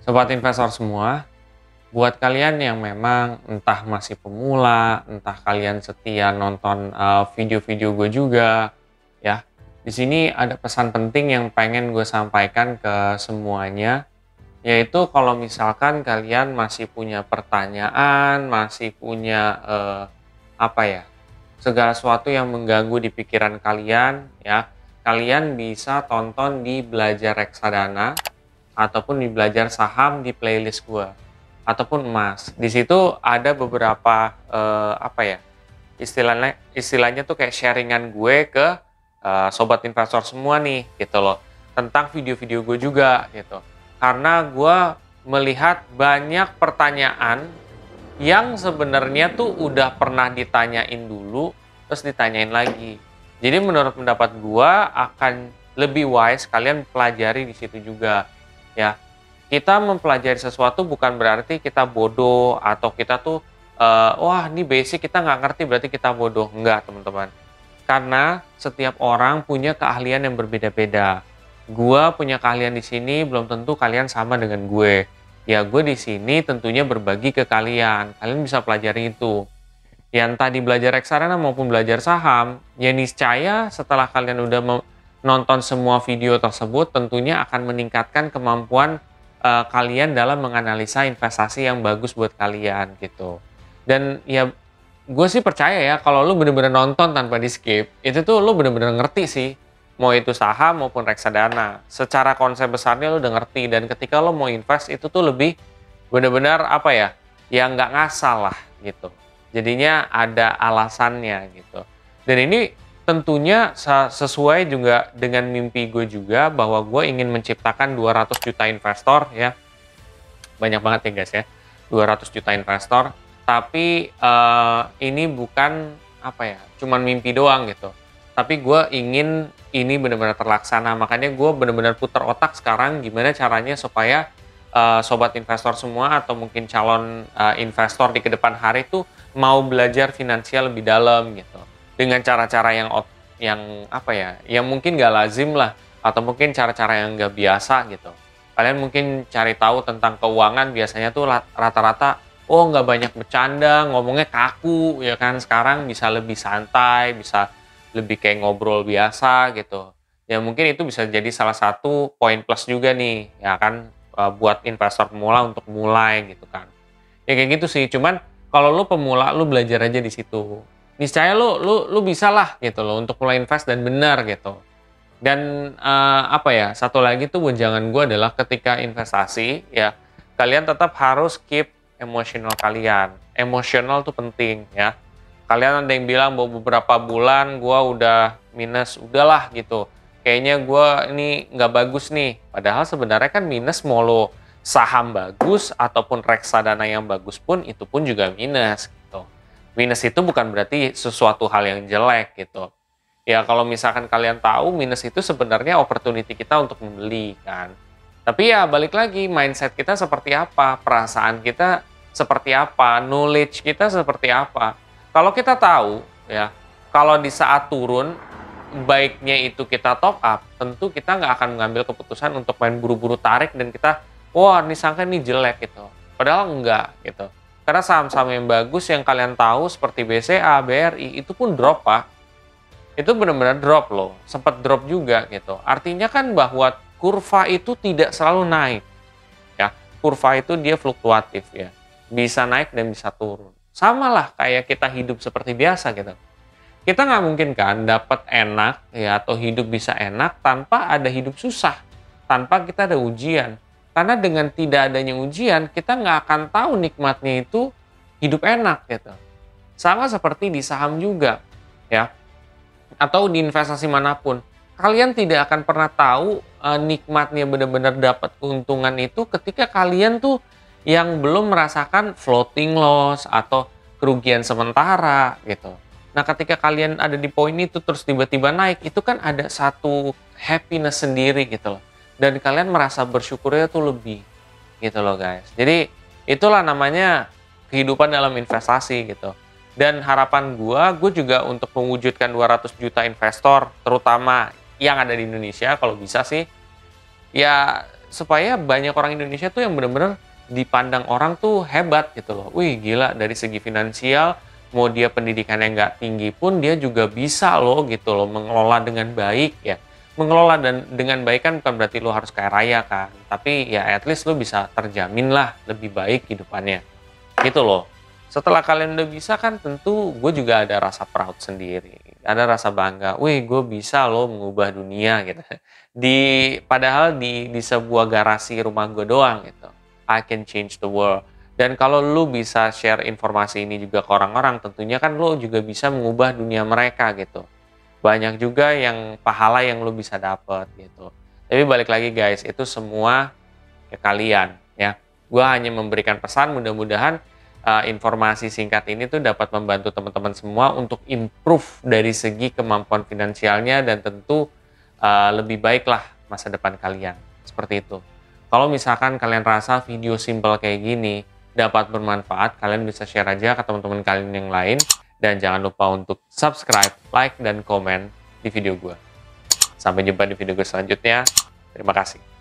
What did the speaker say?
Sobat investor semua, buat kalian yang memang entah masih pemula, entah kalian setia nonton video-video gue juga, ya. Di sini ada pesan penting yang pengen gue sampaikan ke semuanya, yaitu kalau misalkan kalian masih punya pertanyaan, masih punya apa ya, segala sesuatu yang mengganggu di pikiran kalian, ya, kalian bisa tonton di Belajar Reksadana ataupun di Belajar Saham di playlist gue ataupun emas. Di situ ada beberapa apa ya? Istilahnya tuh kayak sharingan gue ke sobat investor semua nih gitu loh. Tentang video-video gue juga gitu. Karena gue melihat banyak pertanyaan yang sebenarnya tuh udah pernah ditanyain dulu terus ditanyain lagi. Jadi menurut pendapat gue akan lebih wise kalian pelajari di situ juga ya. Kita mempelajari sesuatu bukan berarti kita bodoh atau kita tuh wah ini basic kita nggak ngerti berarti kita bodoh. Enggak teman-teman. Karena setiap orang punya keahlian yang berbeda-beda. Gua punya keahlian di sini belum tentu kalian sama dengan gue. Ya gue di sini tentunya berbagi ke kalian. Kalian bisa pelajari itu. Yang tadi belajar reksadana maupun belajar saham, ya niscaya setelah kalian udah nonton semua video tersebut tentunya akan meningkatkan kemampuan kalian dalam menganalisa investasi yang bagus buat kalian gitu. Dan ya gue sih percaya ya kalau lu bener-bener nonton tanpa di skip, itu tuh lu bener-bener ngerti sih. Mau itu saham maupun reksadana. Secara konsep besarnya lu udah ngerti dan ketika lu mau invest itu tuh lebih bener-bener apa ya, ya nggak ngasal lah gitu. Jadinya ada alasannya gitu. Dan ini tentunya sesuai juga dengan mimpi gue juga bahwa gue ingin menciptakan 200 juta investor ya. Banyak banget ya guys ya. 200 juta investor. Tapi ini bukan apa ya, cuman mimpi doang gitu. Tapi gue ingin ini benar-benar terlaksana. Makanya gue benar-benar putar otak sekarang gimana caranya supaya sobat investor semua atau mungkin calon investor di kedepan hari tuh mau belajar finansial lebih dalam gitu dengan cara-cara yang apa ya, yang mungkin gak lazim lah atau mungkin cara-cara yang gak biasa gitu. Kalian mungkin cari tahu tentang keuangan biasanya tuh rata-rata oh nggak banyak bercanda, ngomongnya kaku ya kan. Sekarang bisa lebih santai, bisa lebih kayak ngobrol biasa gitu. Ya mungkin itu bisa jadi salah satu poin plus juga nih ya kan buat investor pemula untuk mulai gitu kan. Ya kayak gitu sih. Cuman kalau lu pemula lu belajar aja di situ. Niscaya lu bisa lah gitu loh untuk mulai invest dan benar gitu. Dan apa ya? Satu lagi tuh wejangan gue adalah ketika investasi ya kalian tetap harus keep emosional kalian. Emosional tuh penting ya. Kalian ada yang bilang bahwa beberapa bulan gue udah minus, udahlah gitu. Kayaknya gue ini nggak bagus nih. Padahal sebenarnya kan minus mau lo saham bagus ataupun reksadana yang bagus pun itu pun juga minus gitu. Minus itu bukan berarti sesuatu hal yang jelek gitu. Ya kalau misalkan kalian tahu minus itu sebenarnya opportunity kita untuk membeli kan. Tapi ya balik lagi mindset kita seperti apa, perasaan kita seperti apa, knowledge kita seperti apa. Kalau kita tahu ya, kalau di saat turun baiknya itu kita top up, tentu kita nggak akan mengambil keputusan untuk main buru-buru tarik dan kita, wah ini sangka ini jelek gitu. Padahal enggak gitu. Karena saham-saham yang bagus yang kalian tahu seperti BCA, BRI itu pun drop pak. Itu benar-benar drop loh, sempat drop juga gitu. Artinya kan bahwa kurva itu tidak selalu naik. Ya, kurva itu dia fluktuatif ya. Bisa naik dan bisa turun. Sama lah kayak kita hidup seperti biasa gitu. Kita nggak mungkin kan dapat enak ya atau hidup bisa enak tanpa ada hidup susah, tanpa kita ada ujian. Karena dengan tidak adanya ujian, kita nggak akan tahu nikmatnya itu hidup enak gitu. Sama seperti di saham juga ya, atau di investasi manapun. Kalian tidak akan pernah tahu nikmatnya benar-benar dapat keuntungan itu ketika kalian tuh yang belum merasakan floating loss atau kerugian sementara gitu. Nah, ketika kalian ada di poin itu terus tiba-tiba naik, itu kan ada satu happiness sendiri gitu loh. Dan kalian merasa bersyukurnya tuh lebih gitu loh guys. Jadi itulah namanya kehidupan dalam investasi gitu. Dan harapan gue juga untuk mewujudkan 200 juta investor, terutama yang ada di Indonesia kalau bisa sih, ya supaya banyak orang Indonesia tuh yang bener-bener dipandang orang tuh hebat gitu loh. Wih gila, dari segi finansial, mau dia pendidikannya nggak tinggi pun dia juga bisa loh gitu loh, mengelola dengan baik ya. Mengelola dan dengan baik kan bukan berarti lo harus kaya raya kan, tapi ya at least lo bisa terjamin lah lebih baik hidupannya. Gitu loh. Setelah kalian udah bisa kan tentu gue juga ada rasa proud sendiri. Ada rasa bangga, wih gue bisa loh mengubah dunia gitu. Padahal di sebuah garasi rumah gue doang gitu. I can change the world. Dan kalau lu bisa share informasi ini juga ke orang-orang, tentunya kan lu juga bisa mengubah dunia mereka gitu. Banyak juga yang pahala yang lu bisa dapet gitu. Tapi balik lagi guys, itu semua ke kalian ya. Gue hanya memberikan pesan, mudah-mudahan informasi singkat ini tuh dapat membantu teman-teman semua untuk improve dari segi kemampuan finansialnya dan tentu lebih baiklah masa depan kalian. Seperti itu. Kalau misalkan kalian rasa video simple kayak gini dapat bermanfaat, kalian bisa share aja ke teman-teman kalian yang lain. Dan jangan lupa untuk subscribe, like, dan komen di video gue. Sampai jumpa di video gue selanjutnya. Terima kasih.